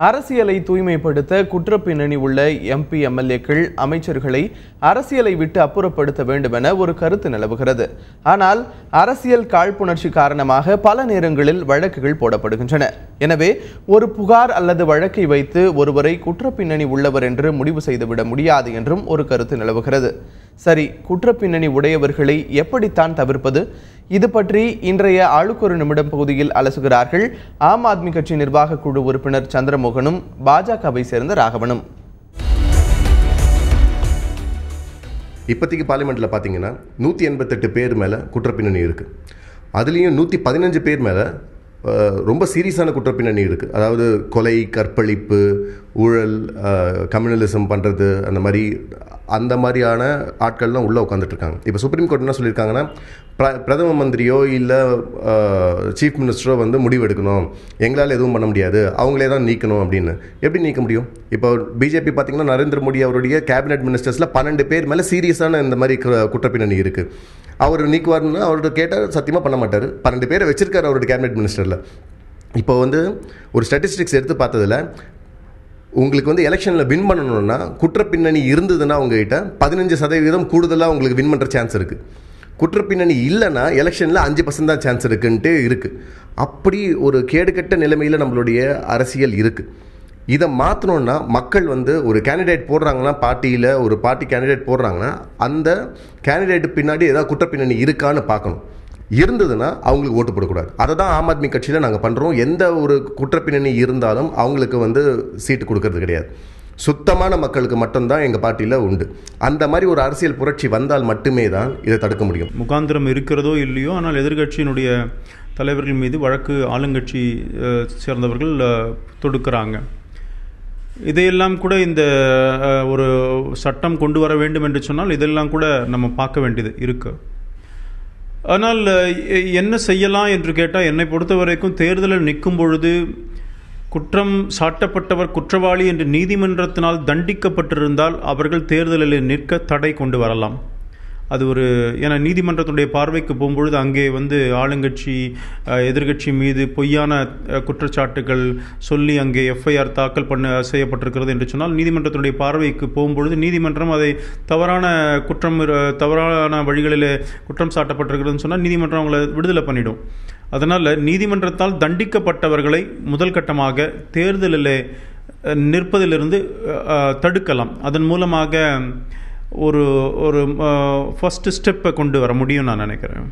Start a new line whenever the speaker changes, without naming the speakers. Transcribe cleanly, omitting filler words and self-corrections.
அரசியலை தூய்மைப்படுத்த குற்றப்பின்னணி உள்ள எம்பி எம்எல்ஏக்கள் அமைச்சர்களை அரசியலை விட்டு அப்புறப்படுத்த வேண்டும் என ஒரு கருத்து நிலவுகிறது. ஆனால் அரசியல் காழ்ப்புணர்ச்சி காரணமாக பல நேரங்களில் வழக்குகள் போடப்படுகின்றன. எனவே ஒரு புகார் அல்லது வழக்கை வைத்து ஒருவரை குற்றப்பின்னணி உள்ளவர் என்று முடிவு செய்துவிட முடியாது என்றும் ஒரு கருத்து நிலவுகிறது. சரி, குற்றப்பின்னணி உடையவர்களை எப்படித்தான் தவிர்ப்பது? இது பற்றி இன்றைய ஆளுக்கொரு நிமிடம் பகுதியில் அலசுகிறார்கள் ஆம் ஆத்மி கட்சி நிர்வாக குழு உறுப்பினர் சந்திரமோகனும் பாஜகவை சேர்ந்த ராகவனும்.
இப்போதைக்கு பார்லிமெண்ட்டில் பார்த்தீங்கன்னா 188 பேர் மேலே குற்றப்பின்னணி இருக்குது. அதுலேயும் 115 பேர் மேலே ரொம்ப சீரியஸான குற்றப்பின்னணி இருக்குது. அதாவது கொலை, கற்பழிப்பு, ஊழல், கம்யூனலிசம் பண்ணுறது, அந்த மாதிரியான ஆட்கள்லாம் உள்ளே உட்காந்துட்ருக்காங்க. இப்போ சுப்ரீம் கோர்ட் என்ன சொல்லியிருக்காங்கன்னா, பிரதம மந்திரியோ இல்லை சீஃப் மினிஸ்டரோ முடிவெடுக்கணும், எங்களால் எதுவும் பண்ண முடியாது, அவங்களே தான் நீக்கணும் அப்படின்னு. எப்படி நீக்க முடியும்? இப்போ பிஜேபி பார்த்திங்கன்னா நரேந்திர மோடி அவருடைய கேபினெட் மினிஸ்டர்ஸில் 12 பேர் மேலே சீரியஸான இந்த மாதிரி குற்றப்பின்னணி இருக்குது. அவர் நீக்குவார்னு அவர்கிட்ட கேட்டால் சத்தியமாக பண்ண மாட்டார். 12 பேரை வச்சிருக்காரு அவருடைய கேபினெட் மினிஸ்டரில். இப்போ ஒரு ஸ்டாட்டிஸ்டிக்ஸ் எடுத்து பார்த்ததில் உங்களுக்கு எலெக்ஷனில் வின் பண்ணணும்னா குற்றப்பின்னணி இருந்ததுன்னா உங்ககிட்ட 15% கூடுதலாக உங்களுக்கு வின் பண்ணுற சான்ஸ் இருக்குது. குற்றப்பின்னணி இல்லைன்னா எலெக்ஷனில் 5% தான் சான்ஸ் இருக்குன்ட்டு இருக்குது. அப்படி ஒரு கேடுகட்ட நிலைமையில் நம்மளுடைய அரசியல் இருக்குது. இதை மாற்றணுன்னா மக்கள் ஒரு கேண்டிடேட் போடுறாங்கன்னா, பார்ட்டியில் ஒரு பார்ட்டி கேண்டிடேட் போடுறாங்கன்னா அந்த கேண்டிடேட்டு பின்னாடி ஏதாவது குற்றப்பின்னணி இருக்கான்னு பார்க்கணும். இருந்ததுன்னா அவங்களுக்கு ஓட்டு போடக்கூடாது. அதை தான் ஆம் ஆத்மி கட்சியில் நாங்கள் பண்ணுறோம். எந்த ஒரு குற்றப்பின்னணி இருந்தாலும் அவங்களுக்கு சீட்டு கொடுக்கறது கிடையாது. சுத்தமான மக்களுக்கு மட்டும்தான் எங்கள் பார்ட்டியில் உண்டு. அந்த மாதிரி ஒரு அரசியல் புரட்சி வந்தால் மட்டுமே தான் இதை தடுக்க முடியும்.
முகாந்திரம் இருக்கிறதோ இல்லையோ, ஆனால் எதிர்கட்சியினுடைய தலைவர்கள் மீது வழக்கு ஆளுங்கட்சி சேர்ந்தவர்கள் தொடுக்கிறாங்க. இதையெல்லாம் கூட இந்த ஒரு சட்டம் கொண்டு வர வேண்டும் என்று சொன்னால் இதெல்லாம் கூட நம்ம பார்க்க வேண்டியது இருக்கு. ஆனால் என்ன செய்யலாம் என்று கேட்டால், என்னை பொறுத்த வரைக்கும் தேர்தலில் நிற்கும் பொழுது குற்றம் சாட்டப்பட்டவர் குற்றவாளி என்று நீதிமன்றத்தினால் தண்டிக்கப்பட்டிருந்தால் அவர்கள் தேர்தலில் நிற்க தடை கொண்டு வரலாம். அது ஏன்னா நீதிமன்றத்துடைய பார்வைக்கு போகும்பொழுது அங்கே ஆளுங்கட்சி எதிர்கட்சி மீது பொய்யான குற்றச்சாட்டுகள் சொல்லி அங்கே எஃப்ஐஆர் தாக்கல் செய்யப்பட்டிருக்கிறது என்று சொன்னால், நீதிமன்றத்துடைய பார்வைக்கு போகும்பொழுது நீதிமன்றம் அதை தவறான வழிகளில் குற்றம் சாட்டப்பட்டிருக்கிறதுன்னு சொன்னால் நீதிமன்றம் அவங்களை விடுதலை பண்ணிடும். அதனால் நீதிமன்றத்தால் தண்டிக்கப்பட்டவர்களை முதல் கட்டமாக தேர்தலில் நிற்பதிலிருந்து தடுக்கலாம். அதன் மூலமாக ஒரு ஃபர்ஸ்ட் ஸ்டெப்பை கொண்டு வர முடியும் நான் நினைக்கிறேன்.